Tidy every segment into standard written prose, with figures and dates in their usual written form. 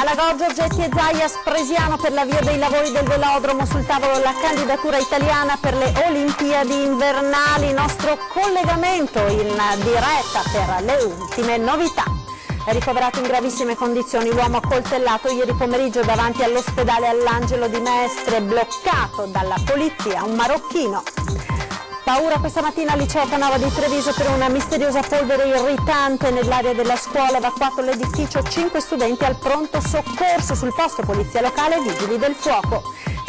Malagò, Giorgetti e Zaia, Spresiano per l'avvio dei lavori del velodromo, sul tavolo la candidatura italiana per le Olimpiadi invernali, nostro collegamento in diretta per le ultime novità. È ricoverato in gravissime condizioni l'uomo accoltellato ieri pomeriggio davanti all'ospedale all'Angelo di Mestre, bloccato dalla polizia, un marocchino. Paura questa mattina al liceo Canova di Treviso per una misteriosa polvere irritante nell'area della scuola, evacuato l'edificio, 5 studenti al pronto soccorso, sul posto polizia locale e vigili del fuoco.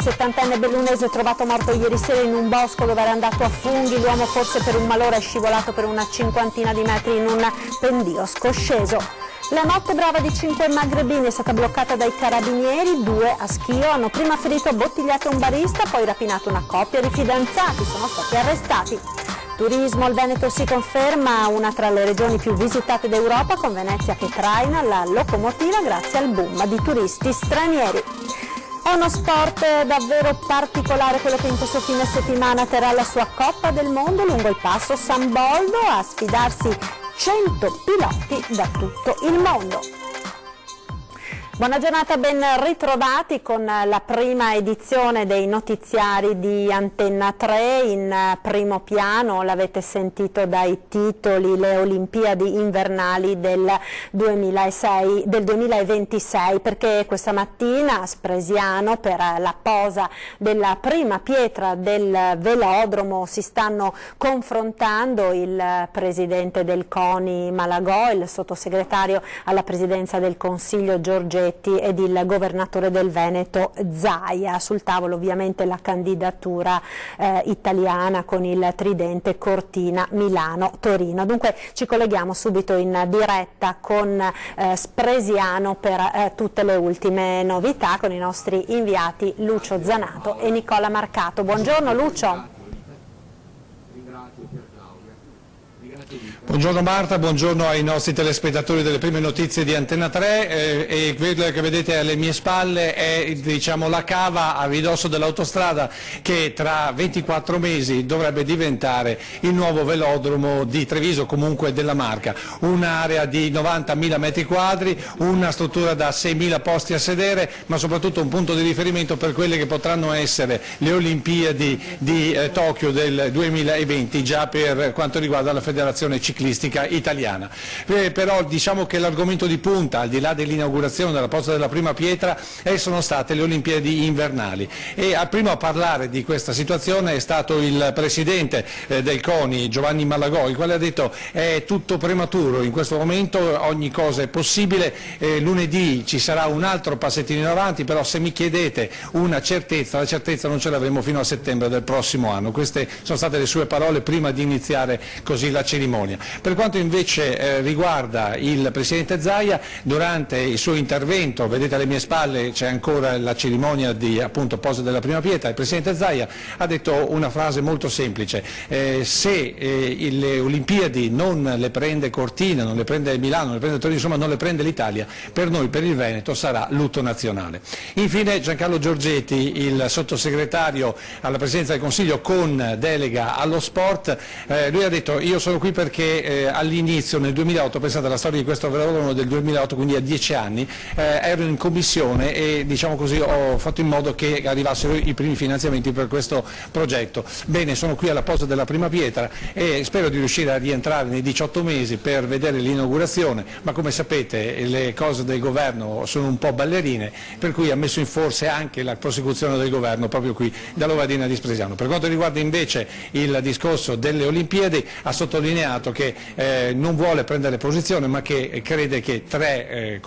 70enne bellunese trovato morto ieri sera in un bosco dove era andato a funghi, l'uomo forse per un malore è scivolato per una cinquantina di metri in un pendio scosceso. La notte brava di 5 magrebini è stata bloccata dai carabinieri, 2 a Schio hanno prima ferito a bottigliate un barista, poi rapinato una coppia di fidanzati, sono stati arrestati. Turismo, il Veneto si conferma una tra le regioni più visitate d'Europa, con Venezia che traina la locomotiva grazie al boom di turisti stranieri. È uno sport davvero particolare quello che in questo fine settimana terrà la sua Coppa del Mondo lungo il passo San Boldo, a sfidarsi 100 piloti da tutto il mondo. Buona giornata, ben ritrovati con la prima edizione dei notiziari di Antenna 3. In primo piano, l'avete sentito dai titoli, le Olimpiadi invernali del 2026, perché questa mattina a Spresiano per la posa della prima pietra del velodromo si stanno confrontando il presidente del CONI Malagò, il sottosegretario alla presidenza del Consiglio Giorgetti ed il governatore del Veneto Zaia. Sul tavolo ovviamente la candidatura italiana con il tridente Cortina, Milano, Torino. Dunque ci colleghiamo subito in diretta con Spresiano per tutte le ultime novità con i nostri inviati Lucio Zanato e Nicola Marcato. Buongiorno Lucio. Buongiorno Marta, buongiorno ai nostri telespettatori delle prime notizie di Antenna 3 e quello che vedete alle mie spalle è, diciamo, la cava a ridosso dell'autostrada che tra 24 mesi dovrebbe diventare il nuovo velodromo di Treviso, comunque della Marca, un'area di 90.000 metri quadri, una struttura da 6.000 posti a sedere, ma soprattutto un punto di riferimento per quelle che potranno essere le Olimpiadi di Tokyo del 2020, già per quanto riguarda la Federazione Ciclistica Italiana. Però diciamo che l'argomento di punta, al di là dell'inaugurazione della posa della prima pietra, sono state le Olimpiadi invernali, e primo a parlare di questa situazione è stato il presidente del CONI Giovanni Malagò, il quale ha detto è tutto prematuro in questo momento, ogni cosa è possibile, lunedì ci sarà un altro passettino in avanti, però se mi chiedete una certezza, la certezza non ce l'avremo fino a settembre del prossimo anno. Queste sono state le sue parole prima di iniziare così la cerimonia. Per quanto invece riguarda il presidente Zaia, durante il suo intervento, vedete alle mie spalle c'è ancora la cerimonia di appunto posa della prima pietra, il presidente Zaia ha detto una frase molto semplice: se le Olimpiadi non le prende Cortina, non le prende Milano, non le prende Torino, insomma non le prende l'Italia, per noi, per il Veneto, sarà lutto nazionale. Infine Giancarlo Giorgetti, il sottosegretario alla presidenza del Consiglio con delega allo sport, lui ha detto: io sono qui perché all'inizio, nel 2008, pensate alla storia di questo velodromo del 2008, quindi a 10 anni, ero in commissione e, diciamo così, ho fatto in modo che arrivassero i primi finanziamenti per questo progetto. Bene, sono qui alla posa della prima pietra e spero di riuscire a rientrare nei 18 mesi per vedere l'inaugurazione, ma come sapete le cose del governo sono un po' ballerine, per cui ha messo in forse anche la prosecuzione del governo proprio qui dall'Ovadina di Spresiano. Per quanto riguarda invece il discorso delle Olimpiadi, ha sottolineato che non vuole prendere posizione, ma che crede che tre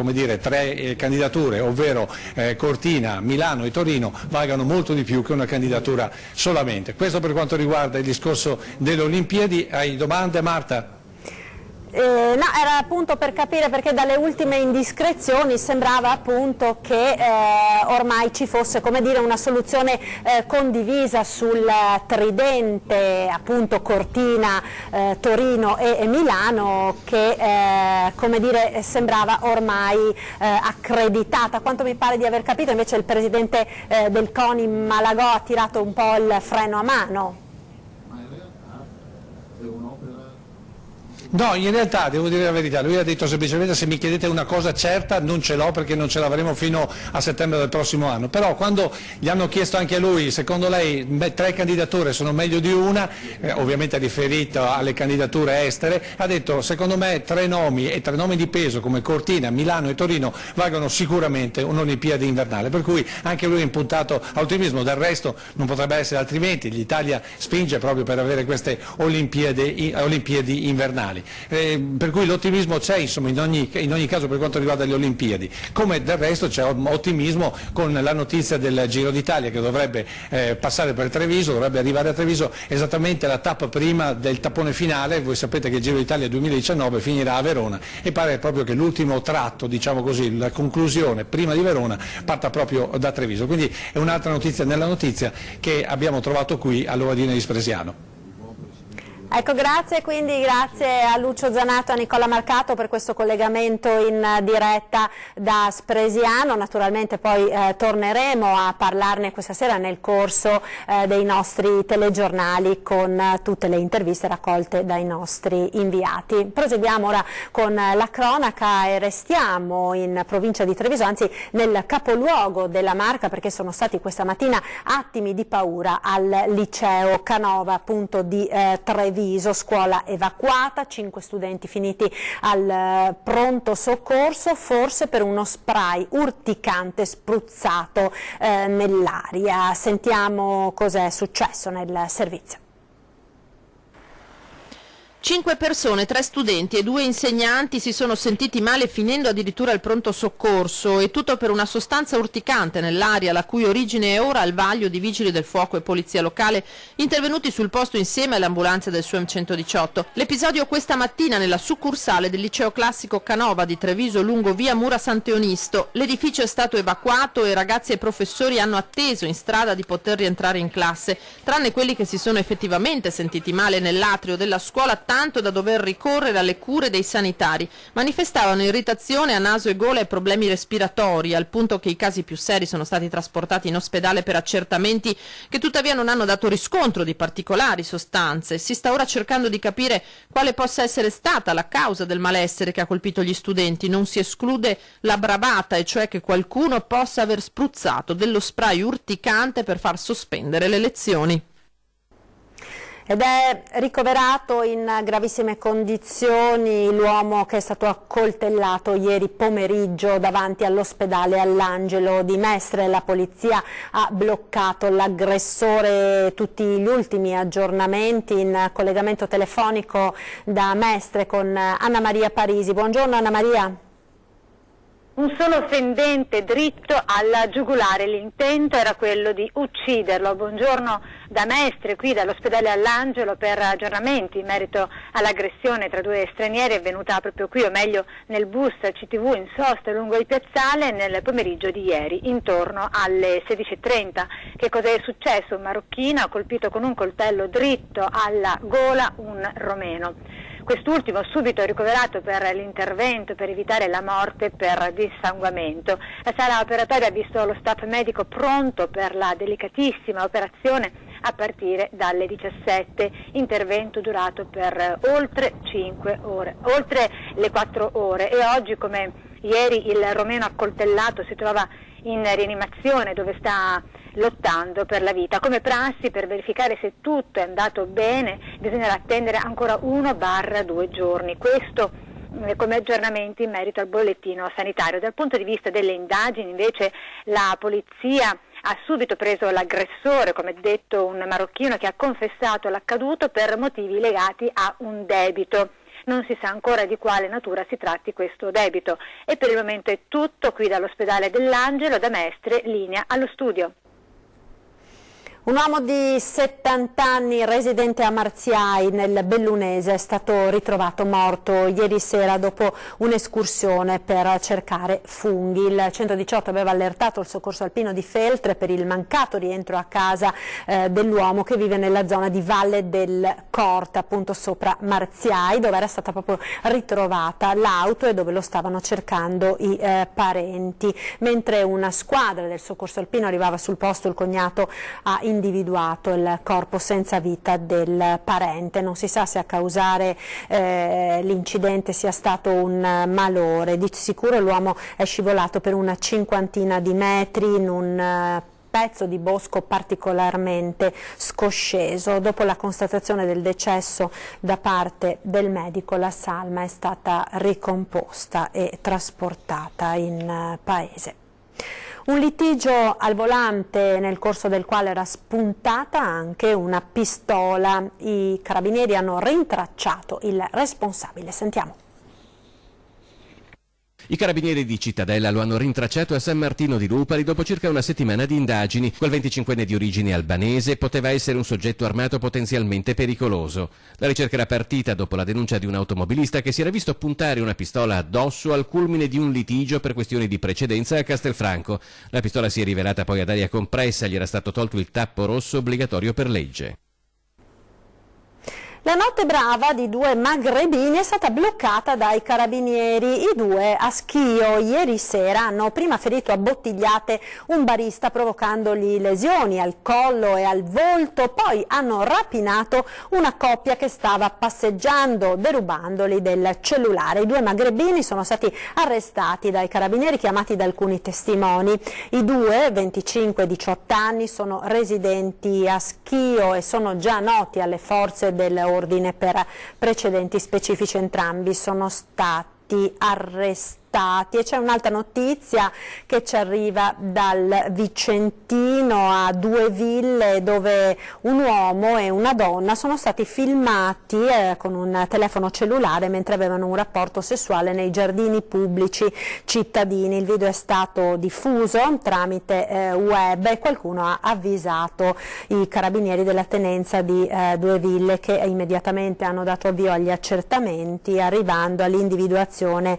candidature, ovvero Cortina, Milano e Torino, valgano molto di più che una candidatura solamente. Questo per quanto riguarda il discorso delle Olimpiadi. Hai domande, Marta? No, era appunto per capire, perché dalle ultime indiscrezioni sembrava appunto che ormai ci fosse, come dire, una soluzione condivisa sul tridente appunto Cortina, Torino e Milano, che come dire sembrava ormai accreditata. A quanto mi pare di aver capito invece il presidente del CONI Malagò ha tirato un po' il freno a mano. No, in realtà devo dire la verità, lui ha detto semplicemente se mi chiedete una cosa certa non ce l'ho perché non ce l'avremo fino a settembre del prossimo anno, però quando gli hanno chiesto anche a lui secondo lei 3 candidature sono meglio di una, ovviamente riferito alle candidature estere, ha detto secondo me 3 nomi e 3 nomi di peso come Cortina, Milano e Torino valgono sicuramente un'Olimpiade invernale, per cui anche lui è impuntato a ottimismo, del resto non potrebbe essere altrimenti, l'Italia spinge proprio per avere queste Olimpiadi invernali. Per cui l'ottimismo c'è insomma, in ogni caso per quanto riguarda le Olimpiadi, come del resto c'è ottimismo con la notizia del Giro d'Italia che dovrebbe passare per Treviso, dovrebbe arrivare a Treviso esattamente la tappa prima del tappone finale. Voi sapete che il Giro d'Italia 2019 finirà a Verona e pare proprio che l'ultimo tratto, diciamo così, la conclusione prima di Verona parta proprio da Treviso, quindi è un'altra notizia nella notizia che abbiamo trovato qui all'Ovadina di Spresiano. Ecco, grazie, quindi grazie a Lucio Zanato e a Nicola Marcato per questo collegamento in diretta da Spresiano. Naturalmente poi torneremo a parlarne questa sera nel corso dei nostri telegiornali con tutte le interviste raccolte dai nostri inviati. Proseguiamo ora con la cronaca e restiamo in provincia di Treviso, anzi nel capoluogo della Marca, perché sono stati questa mattina attimi di paura al liceo Canova appunto di Treviso. Scuola evacuata, 5 studenti finiti al pronto soccorso, forse per uno spray urticante spruzzato nell'aria. Sentiamo cos'è successo nel servizio. 5 persone, 3 studenti e 2 insegnanti si sono sentiti male finendo addirittura il pronto soccorso, e tutto per una sostanza urticante nell'aria, la cui origine è ora al vaglio di vigili del fuoco e polizia locale intervenuti sul posto insieme alle ambulanze del SUEM 118. L'episodio questa mattina nella succursale del liceo classico Canova di Treviso lungo via Mura Sant'Eonisto. L'edificio è stato evacuato e ragazzi e professori hanno atteso in strada di poter rientrare in classe, tranne quelli che si sono effettivamente sentiti male nell'atrio della scuola, tanto da dover ricorrere alle cure dei sanitari. Manifestavano irritazione a naso e gola e problemi respiratori, al punto che i casi più seri sono stati trasportati in ospedale per accertamenti che tuttavia non hanno dato riscontro di particolari sostanze. Si sta ora cercando di capire quale possa essere stata la causa del malessere che ha colpito gli studenti. Non si esclude la bravata, e cioè che qualcuno possa aver spruzzato dello spray urticante per far sospendere le lezioni. Ed è ricoverato in gravissime condizioni l'uomo che è stato accoltellato ieri pomeriggio davanti all'ospedale All'Angelo di Mestre. La polizia ha bloccato l'aggressore. Tutti gli ultimi aggiornamenti in collegamento telefonico da Mestre con Anna Maria Parisi. Buongiorno Anna Maria. Un solo fendente dritto alla giugulare, l'intento era quello di ucciderlo. Buongiorno da Mestre, qui dall'ospedale All'Angelo per aggiornamenti in merito all'aggressione tra 2 stranieri avvenuta proprio qui, o meglio nel bus CTV in sosta lungo il piazzale nel pomeriggio di ieri, intorno alle 16:30. Che cosa è successo? Un marocchino ha colpito con un coltello dritto alla gola un romeno. Quest'ultimo subito ricoverato per l'intervento per evitare la morte per dissanguamento. La sala operatoria ha visto lo staff medico pronto per la delicatissima operazione a partire dalle 17, intervento durato per oltre 5 ore, oltre le 4 ore, e oggi come ieri il romeno accoltellato si trova in rianimazione dove sta lottando per la vita. Come prassi, per verificare se tutto è andato bene bisognerà attendere ancora 1-2 giorni. Questo come aggiornamenti in merito al bollettino sanitario. Dal punto di vista delle indagini invece la polizia ha subito preso l'aggressore, come detto un marocchino che ha confessato l'accaduto per motivi legati a un debito. Non si sa ancora di quale natura si tratti questo debito. E per il momento è tutto qui dall'ospedale dell'Angelo. Da Mestre, linea allo studio. Un uomo di 70 anni residente a Marziai nel Bellunese è stato ritrovato morto ieri sera dopo un'escursione per cercare funghi. Il 118 aveva allertato il soccorso alpino di Feltre per il mancato rientro a casa dell'uomo che vive nella zona di Valle del Corta, appunto sopra Marziai, dove era stata proprio ritrovata l'auto e dove lo stavano cercando i parenti. Mentre una squadra del soccorso alpino arrivava sul posto, il cognato ha individuato il corpo senza vita del parente. Non si sa se a causare l'incidente sia stato un malore. Di sicuro l'uomo è scivolato per una cinquantina di metri in un pezzo di bosco particolarmente scosceso. Dopo la constatazione del decesso da parte del medico, la salma è stata ricomposta e trasportata in paese. Un litigio al volante nel corso del quale era spuntata anche una pistola. I carabinieri hanno rintracciato il responsabile. Sentiamo. I carabinieri di Cittadella lo hanno rintracciato a San Martino di Lupari dopo circa una settimana di indagini. Quel 25enne di origine albanese poteva essere un soggetto armato potenzialmente pericoloso. La ricerca era partita dopo la denuncia di un automobilista che si era visto puntare una pistola addosso al culmine di un litigio per questioni di precedenza a Castelfranco. La pistola si è rivelata poi ad aria compressa, gli era stato tolto il tappo rosso obbligatorio per legge. La notte brava di due magrebini è stata bloccata dai carabinieri. I due a Schio ieri sera hanno prima ferito a bottigliate un barista provocandogli lesioni al collo e al volto, poi hanno rapinato una coppia che stava passeggiando derubandoli del cellulare. I due magrebini sono stati arrestati dai carabinieri chiamati da alcuni testimoni. I due, 25 e 18 anni, sono residenti a Schio e sono già noti alle forze dell'ordine per precedenti specifici. Entrambi sono stati arrestati. E c'è un'altra notizia che ci arriva dal Vicentino, a Due Ville, dove un uomo e una donna sono stati filmati con un telefono cellulare mentre avevano un rapporto sessuale nei giardini pubblici cittadini. Il video è stato diffuso tramite web e qualcuno ha avvisato i carabinieri della tenenza di Due Ville, che immediatamente hanno dato avvio agli accertamenti, arrivando all'individuazione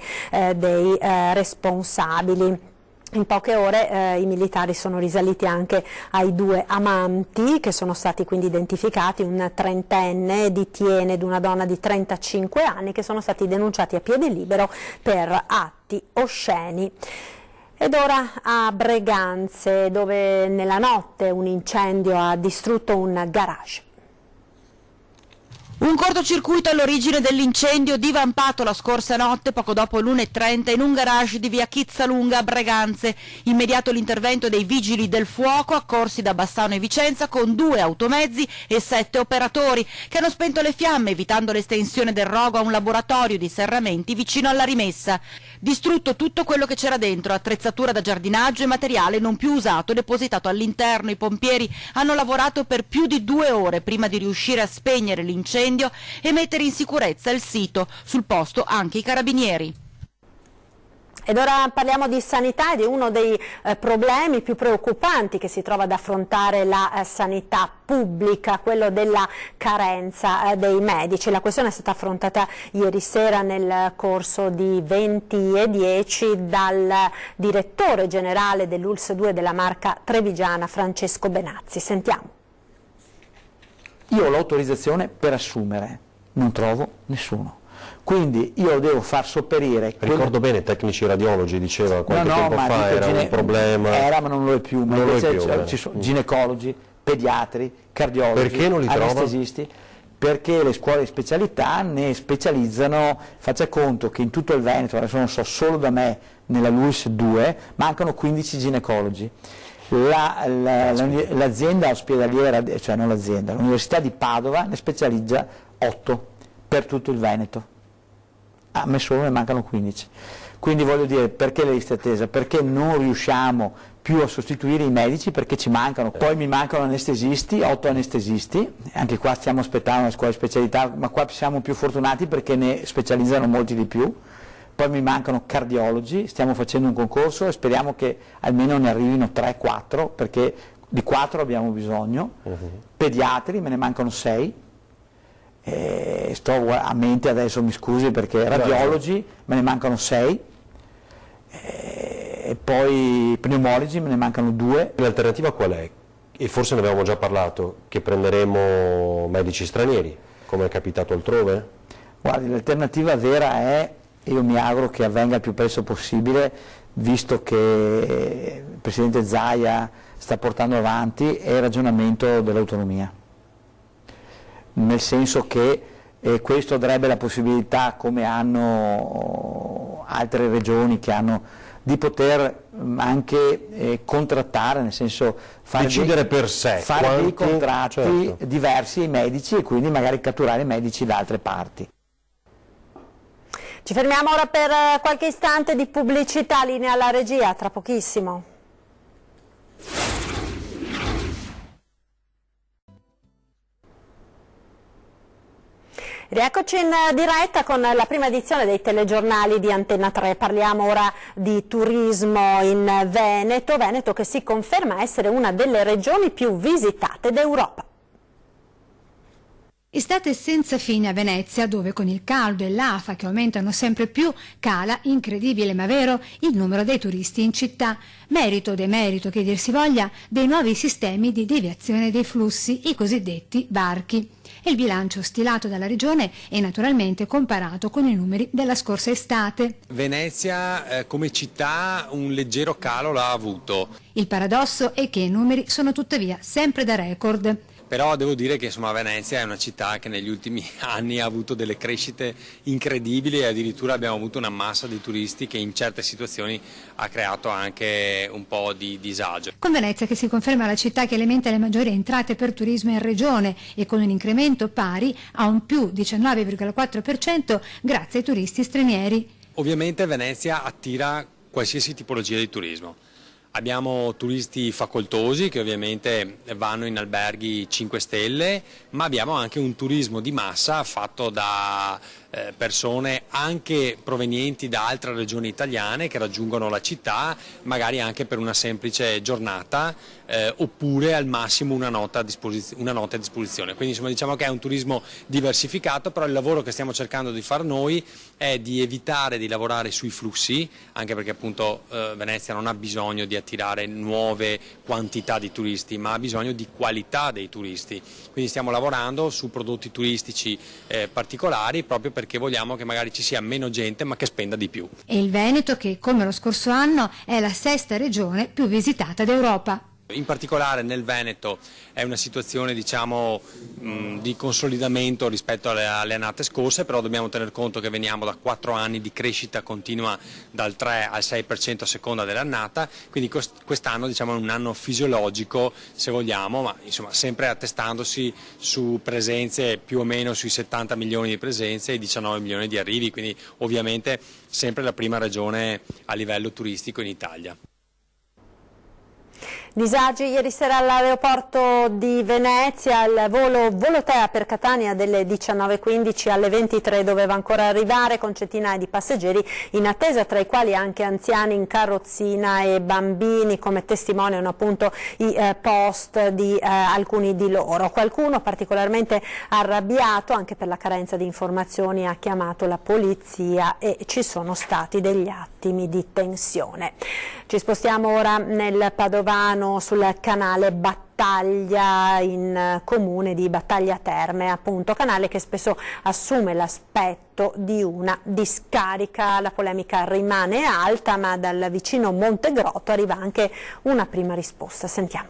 dei responsabili. In poche ore i militari sono risaliti anche ai due amanti, che sono stati quindi identificati, un trentenne di Tiene ed una donna di 35 anni, che sono stati denunciati a piede libero per atti osceni. Ed ora a Breganze, dove nella notte un incendio ha distrutto un garage. Un cortocircuito all'origine dell'incendio divampato la scorsa notte, poco dopo l'1:30, in un garage di via Chizzalunga a Breganze. Immediato l'intervento dei vigili del fuoco, accorsi da Bassano e Vicenza, con 2 automezzi e 7 operatori, che hanno spento le fiamme, evitando l'estensione del rogo a un laboratorio di serramenti vicino alla rimessa. Distrutto tutto quello che c'era dentro, attrezzatura da giardinaggio e materiale non più usato depositato all'interno. I pompieri hanno lavorato per più di 2 ore prima di riuscire a spegnere l'incendio e mettere in sicurezza il sito. Sul posto anche i carabinieri. Ed ora parliamo di sanità e di uno dei problemi più preoccupanti che si trova ad affrontare la sanità pubblica, quello della carenza dei medici. La questione è stata affrontata ieri sera nel corso di 20:10 dal direttore generale dell'ULSS 2 della Marca Trevigiana, Francesco Benazzi. Sentiamo. Io ho l'autorizzazione per assumere, non trovo nessuno. Quindi io devo far sopperire... Ricordo bene, tecnici radiologi, diceva qualche tempo fa, era un problema... Era, ma non lo è più. Ma non lo è più, ci sono ginecologi, pediatri, cardiologi, perché non li anestesisti. Perché le scuole di specialità ne specializzano, faccia conto che in tutto il Veneto, adesso non so, solo da me, nella LUISS 2, mancano 15 ginecologi. L'azienda ospedaliera, cioè non l'azienda, l'Università di Padova ne specializza 8 per tutto il Veneto. A me solo ne mancano 15. Quindi voglio dire, perché le liste attesa? Perché non riusciamo più a sostituire i medici, perché ci mancano. Poi mi mancano anestesisti, 8 anestesisti, anche qua stiamo aspettando una scuola di specialità, ma qua siamo più fortunati perché ne specializzano molti di più. Poi mi mancano cardiologi, stiamo facendo un concorso e speriamo che almeno ne arrivino 3-4, perché di 4 abbiamo bisogno. Pediatri, me ne mancano 6. Sto a mente adesso, mi scusi, perché radiologi me ne mancano 6. E poi pneumologi me ne mancano 2. L'alternativa qual è? E forse ne avevamo già parlato, che prenderemo medici stranieri, come è capitato altrove? Guardi, l'alternativa vera è, io mi auguro che avvenga il più presto possibile, visto che Presidente Zaia sta portando avanti è il ragionamento dell'autonomia, nel senso che questo darebbe la possibilità, come hanno altre regioni che hanno, di poter anche contrattare, nel senso decidere per sé, fare dei contratti diversi ai medici e quindi magari catturare i medici da altre parti. Ci fermiamo ora per qualche istante di pubblicità, linea alla regia, tra pochissimo. Rieccoci in diretta con la prima edizione dei telegiornali di Antenna 3. Parliamo ora di turismo in Veneto, Veneto che si conferma essere una delle regioni più visitate d'Europa. Estate senza fine a Venezia, dove con il caldo e l'afa che aumentano sempre più cala, incredibile ma vero, il numero dei turisti in città. Merito o demerito che dir si voglia dei nuovi sistemi di deviazione dei flussi, i cosiddetti varchi. E il bilancio stilato dalla regione è naturalmente comparato con i numeri della scorsa estate. Venezia come città un leggero calo l'ha avuto. Il paradosso è che i numeri sono tuttavia sempre da record. Però devo dire che insomma, Venezia è una città che negli ultimi anni ha avuto delle crescite incredibili e addirittura abbiamo avuto una massa di turisti che in certe situazioni ha creato anche un po' di disagio. Con Venezia che si conferma la città che alimenta le maggiori entrate per turismo in regione e con un incremento pari a un più 19,4% grazie ai turisti stranieri. Ovviamente Venezia attira qualsiasi tipologia di turismo. Abbiamo turisti facoltosi che ovviamente vanno in alberghi 5 stelle, ma abbiamo anche un turismo di massa fatto da persone anche provenienti da altre regioni italiane che raggiungono la città, magari anche per una semplice giornata oppure al massimo una notte a disposizione. Quindi insomma diciamo che è un turismo diversificato, però il lavoro che stiamo cercando di fare noi è di evitare di lavorare sui flussi, anche perché appunto Venezia non ha bisogno di attirare nuove quantità di turisti, ma ha bisogno di qualità dei turisti. Quindi stiamo lavorando su prodotti turistici particolari proprio perché vogliamo che magari ci sia meno gente ma che spenda di più. E il Veneto che come lo scorso anno è la 6ª regione più visitata d'Europa. In particolare nel Veneto è una situazione diciamo di consolidamento rispetto alle annate scorse, però dobbiamo tener conto che veniamo da 4 anni di crescita continua dal 3 al 6% a seconda dell'annata, quindi quest'anno diciamo è un anno fisiologico se vogliamo, ma insomma sempre attestandosi su presenze più o meno sui 70 milioni di presenze e 19 milioni di arrivi, quindi ovviamente sempre la prima regione a livello turistico in Italia. Disagi ieri sera all'aeroporto di Venezia, il volo Volotea per Catania delle 19:15 alle 23 doveva ancora arrivare con centinaia di passeggeri in attesa, tra i quali anche anziani in carrozzina e bambini, come testimoniano appunto i post di alcuni di loro. Qualcuno particolarmente arrabbiato anche per la carenza di informazioni ha chiamato la polizia e ci sono stati degli attimi di tensione. Ci spostiamo ora nel Padovano sul canale Battaglia in comune di Battaglia Terme, appunto, canale che spesso assume l'aspetto di una discarica. La polemica rimane alta, ma dal vicino Montegrotto arriva anche una prima risposta. Sentiamo.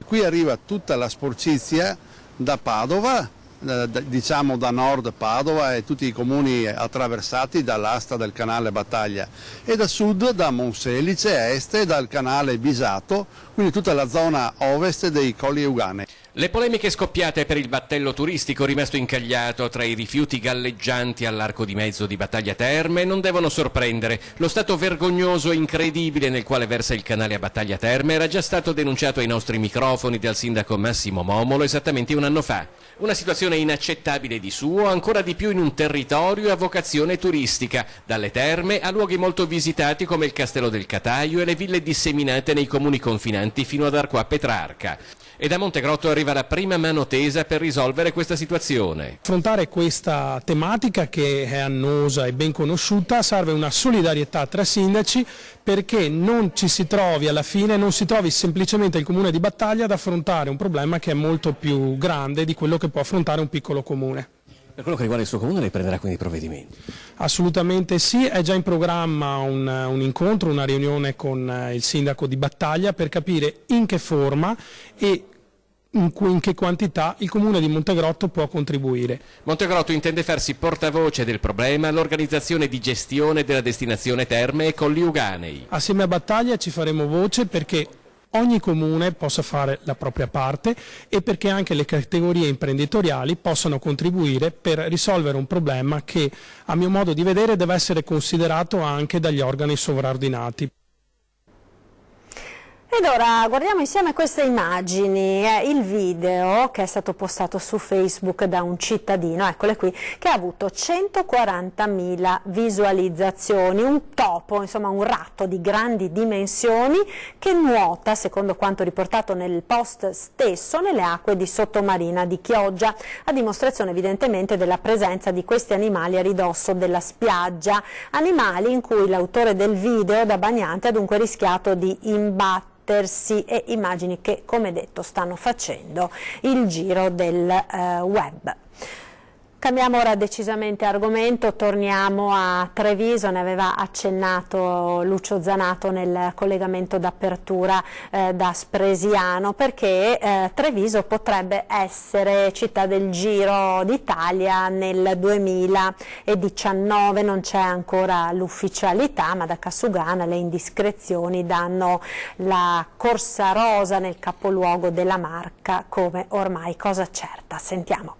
Qui arriva tutta la sporcizia da Padova, diciamo da nord Padova e tutti i comuni attraversati dall'asta del canale Battaglia, e da sud da Monselice, a est dal canale Bisato, quindi tutta la zona ovest dei Colli Euganei. Le polemiche scoppiate per il battello turistico rimasto incagliato tra i rifiuti galleggianti all'arco di mezzo di Battaglia Terme non devono sorprendere. Lo stato vergognoso e incredibile nel quale versa il canale a Battaglia Terme era già stato denunciato ai nostri microfoni dal sindaco Massimo Momolo esattamente un anno fa. Una situazione inaccettabile di suo, ancora di più in un territorio a vocazione turistica, dalle terme a luoghi molto visitati come il Castello del Cataio e le ville disseminate nei comuni confinanti fino ad Arco a Petrarca. E da Montegrotto arriva la prima mano tesa per risolvere questa situazione. Affrontare questa tematica, che è annosa e ben conosciuta, serve una solidarietà tra sindaci perché non ci si trovi alla fine, non si trovi semplicemente il comune di Battaglia ad affrontare un problema che è molto più grande di quello che può affrontare un piccolo comune. Per quello che riguarda il suo comune lei prenderà quindi provvedimenti? Assolutamente sì, è già in programma un incontro, una riunione con il sindaco di Battaglia per capire in che forma e in che quantità il comune di Montegrotto può contribuire. Montegrotto intende farsi portavoce del problema all'organizzazione di gestione della destinazione terme e Colli Euganei. Assieme a Battaglia ci faremo voce perché ogni comune possa fare la propria parte e perché anche le categorie imprenditoriali possano contribuire per risolvere un problema che, a mio modo di vedere, deve essere considerato anche dagli organi sovraordinati. Ed ora guardiamo insieme queste immagini, il video che è stato postato su Facebook da un cittadino, eccole qui, che ha avuto 140.000 visualizzazioni, un topo, insomma un ratto di grandi dimensioni che nuota, secondo quanto riportato nel post stesso, nelle acque di Sottomarina di Chioggia, a dimostrazione evidentemente della presenza di questi animali a ridosso della spiaggia, animali in cui l'autore del video da bagnante ha dunque rischiato di imbattersi, e immagini che, come detto, stanno facendo il giro del web. Cambiamo ora decisamente argomento, torniamo a Treviso, ne aveva accennato Lucio Zanato nel collegamento d'apertura da Spresiano, perché Treviso potrebbe essere città del Giro d'Italia nel 2019, non c'è ancora l'ufficialità, ma da Cassugana le indiscrezioni danno la corsa rosa nel capoluogo della Marca come ormai cosa certa. Sentiamo.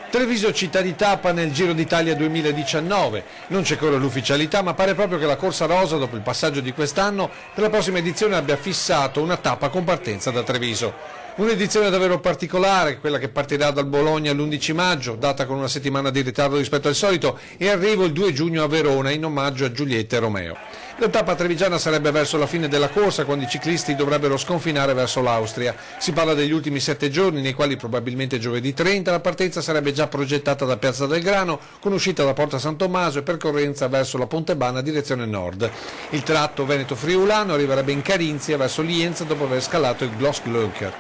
Treviso città di tappa nel Giro d'Italia 2019, non c'è ancora l'ufficialità ma pare proprio che la corsa rosa dopo il passaggio di quest'anno per la prossima edizione abbia fissato una tappa con partenza da Treviso. Un'edizione davvero particolare, quella che partirà dal Bologna l'11 maggio, data con una settimana di ritardo rispetto al solito, e arrivo il 2 giugno a Verona in omaggio a Giulietta e Romeo. La tappa trevigiana sarebbe verso la fine della corsa, quando i ciclisti dovrebbero sconfinare verso l'Austria. Si parla degli ultimi 7 giorni, nei quali probabilmente giovedì 30 la partenza sarebbe già progettata da Piazza del Grano, con uscita da Porta San Tommaso e percorrenza verso la Pontebana direzione nord. Il tratto veneto-friulano arriverebbe in Carinzia verso Lienza dopo aver scalato il Glosslöcher.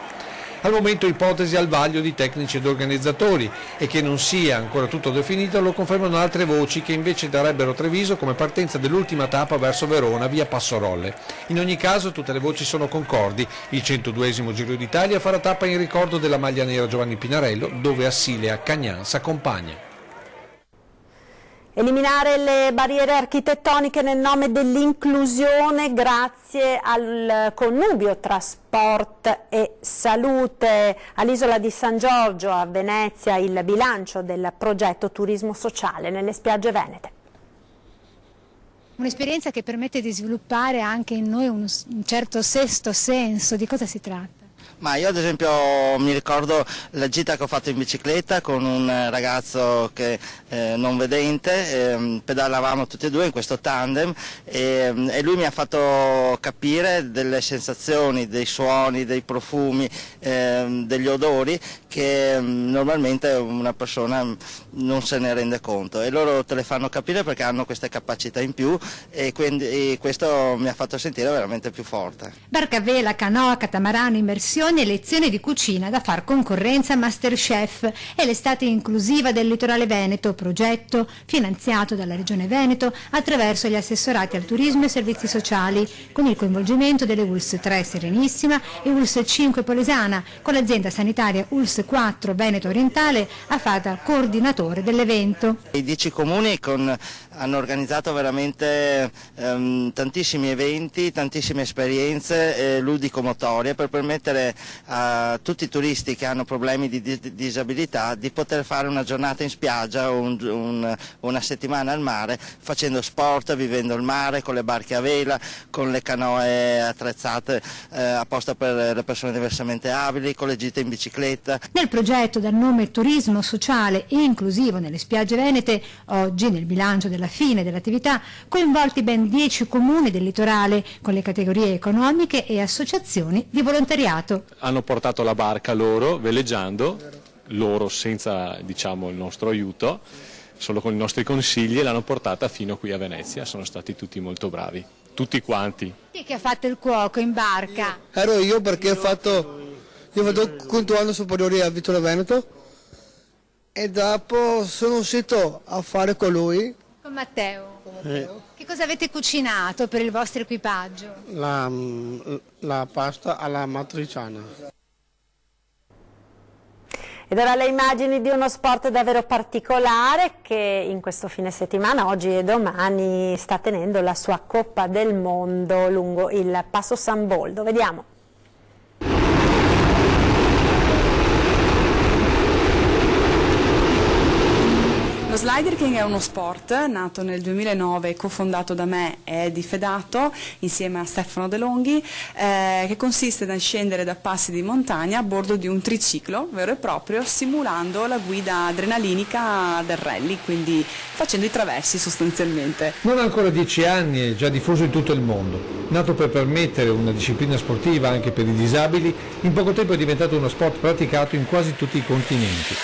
Al momento ipotesi al vaglio di tecnici ed organizzatori, e che non sia ancora tutto definito lo confermano altre voci che invece darebbero Treviso come partenza dell'ultima tappa verso Verona via Passorolle. In ogni caso tutte le voci sono concordi, il 102esimo Giro d'Italia farà tappa in ricordo della maglia nera Giovanni Pinarello, dove Assilea Cagnan s'accompagna. Eliminare le barriere architettoniche nel nome dell'inclusione grazie al connubio tra sport e salute. All'isola di San Giorgio a Venezia il bilancio del progetto Turismo Sociale nelle spiagge venete. Un'esperienza che permette di sviluppare anche in noi un certo sesto senso. Di cosa si tratta? Ma io ad esempio mi ricordo la gita che ho fatto in bicicletta con un ragazzo che non vedente, pedalavamo tutti e due in questo tandem e lui mi ha fatto capire delle sensazioni, dei suoni, dei profumi, degli odori che normalmente una persona non se ne rende conto, e loro te le fanno capire perché hanno queste capacità in più, e quindi questo mi ha fatto sentire veramente più forte. Barca a vela, canoa, catamarano, immersione e lezioni di cucina da far concorrenza a Masterchef. È l'estate inclusiva del litorale veneto, progetto finanziato dalla Regione Veneto attraverso gli assessorati al turismo e servizi sociali, con il coinvolgimento delle ULSS 3 Serenissima e ULSS 5 Polesana, con l'azienda sanitaria ULSS 4 Veneto Orientale a fare coordinatore dell'evento. I 10 comuni hanno organizzato veramente tantissimi eventi, tantissime esperienze ludico-motorie per permettere a tutti i turisti che hanno problemi di disabilità di poter fare una giornata in spiaggia o una settimana al mare facendo sport, vivendo il mare con le barche a vela, con le canoe attrezzate apposta per le persone diversamente abili, con le gite in bicicletta. Nel progetto dal nome Turismo Sociale e Inclusivo nelle spiagge venete, oggi nel bilancio della fine dell'attività coinvolti ben 10 comuni del litorale con le categorie economiche e associazioni di volontariato. Hanno portato la barca loro veleggiando, loro senza il nostro aiuto, solo con i nostri consigli, e l'hanno portata fino qui a Venezia. Sono stati tutti molto bravi, tutti quanti. Chi è che ha fatto il cuoco in barca? Ero io, perché io vado quinto anno superiore a Vittorio Veneto e dopo sono uscito a fare con lui. Con Matteo. Che cosa avete cucinato per il vostro equipaggio? La pasta alla matriciana. Ed ora le immagini di uno sport davvero particolare che in questo fine settimana, oggi e domani, sta tenendo la sua Coppa del Mondo lungo il Passo San Boldo. Vediamo. Lo Slider King è uno sport nato nel 2009, cofondato da me e di Fedato insieme a Stefano De Longhi, che consiste nel scendere da passi di montagna a bordo di un triciclo vero e proprio, simulando la guida adrenalinica del rally, quindi facendo i traversi sostanzialmente. Non ha ancora 10 anni, è già diffuso in tutto il mondo. Nato per permettere una disciplina sportiva anche per i disabili, in poco tempo è diventato uno sport praticato in quasi tutti i continenti.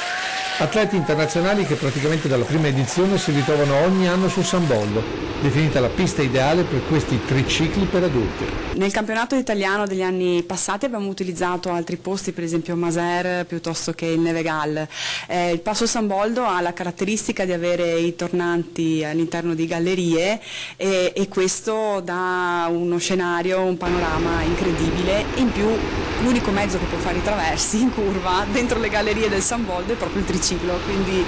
Atleti internazionali che praticamente dalla prima edizione si ritrovano ogni anno sul San Boldo, definita la pista ideale per questi tricicli per adulti. Nel campionato italiano degli anni passati abbiamo utilizzato altri posti, per esempio Maser piuttosto che il Nevegal. Il Passo San Boldo ha la caratteristica di avere i tornanti all'interno di gallerie e questo dà uno scenario, un panorama incredibile. In più l'unico mezzo che può fare i traversi in curva dentro le gallerie del San Boldo è proprio il triciclo, quindi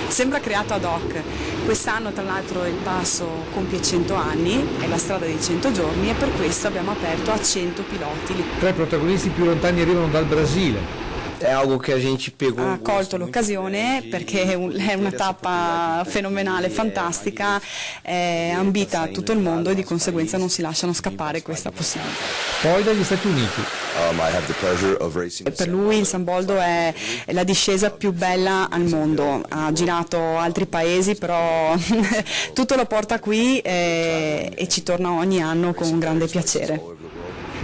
sembra creato ad hoc. Quest'anno tra l'altro il passo compie 100 anni, è la strada dei 100 giorni e per questo abbiamo aperto a 100 piloti. Tra i protagonisti più lontani arrivano dal Brasile. È algo che a gente pegou. Ha colto l'occasione perché è una tappa fenomenale, fantastica, è ambita a tutto il mondo e di conseguenza non si lasciano scappare questa possibilità. Poi dagli Stati Uniti. Per lui il San Boldo è la discesa più bella al mondo, ha girato altri paesi però tutto lo porta qui e ci torna ogni anno con un grande piacere.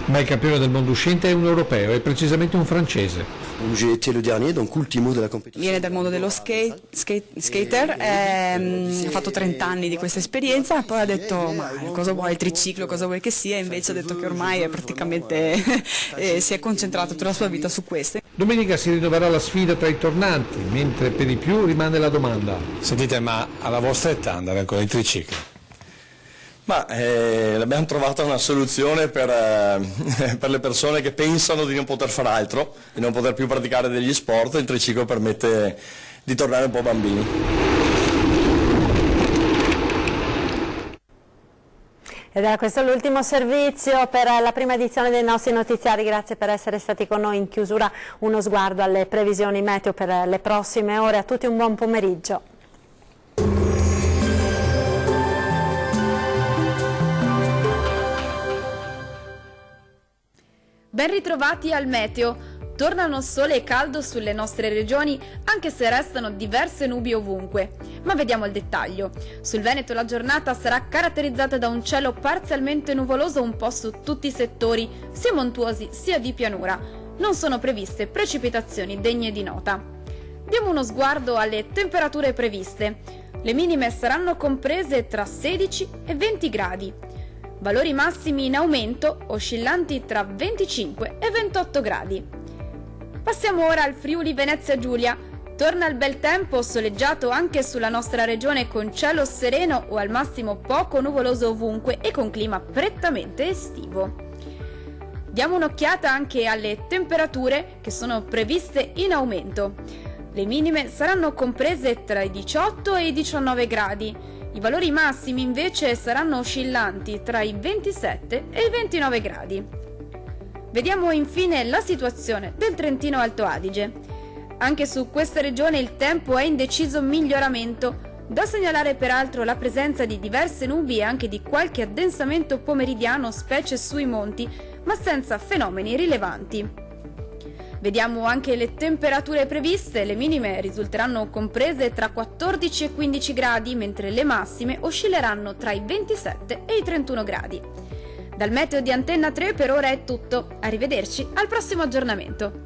Ma il campione del mondo uscente è un europeo, è precisamente un francese. Viene dal mondo dello skater, ha fatto 30 anni di questa esperienza e poi ha detto ma cosa vuoi il triciclo, cosa vuoi che sia, e invece ha detto che ormai è praticamente si è concentrato tutta la sua vita su questo. Domenica si rinnoverà la sfida tra i tornanti, mentre per i più rimane la domanda. Sentite, ma alla vostra età andare ancora in triciclo? Ma abbiamo trovato una soluzione per le persone che pensano di non poter fare altro, di non poter più praticare degli sport. Il triciclo permette di tornare un po' bambini. Ed era questo l'ultimo servizio per la prima edizione dei nostri notiziari. Grazie per essere stati con noi. In chiusura uno sguardo alle previsioni meteo per le prossime ore. A tutti un buon pomeriggio. Ben ritrovati al meteo. Tornano sole e caldo sulle nostre regioni, anche se restano diverse nubi ovunque. Ma vediamo il dettaglio. Sul Veneto la giornata sarà caratterizzata da un cielo parzialmente nuvoloso un po' su tutti i settori, sia montuosi sia di pianura. Non sono previste precipitazioni degne di nota. Diamo uno sguardo alle temperature previste. Le minime saranno comprese tra 16 e 20 gradi. Valori massimi in aumento, oscillanti tra 25 e 28 gradi. Passiamo ora al Friuli Venezia Giulia. Torna il bel tempo soleggiato anche sulla nostra regione con cielo sereno o al massimo poco nuvoloso ovunque e con clima prettamente estivo. Diamo un'occhiata anche alle temperature che sono previste in aumento. Le minime saranno comprese tra i 18 e i 19 gradi. I valori massimi invece saranno oscillanti tra i 27 e i 29 gradi. Vediamo infine la situazione del Trentino Alto Adige. Anche su questa regione il tempo è in deciso miglioramento. Da segnalare peraltro la presenza di diverse nubi e anche di qualche addensamento pomeridiano, specie sui monti, ma senza fenomeni rilevanti. Vediamo anche le temperature previste. Le minime risulteranno comprese tra 14 e 15 gradi, mentre le massime oscilleranno tra i 27 e i 31 gradi. Dal meteo di Antenna 3 per ora è tutto. Arrivederci al prossimo aggiornamento.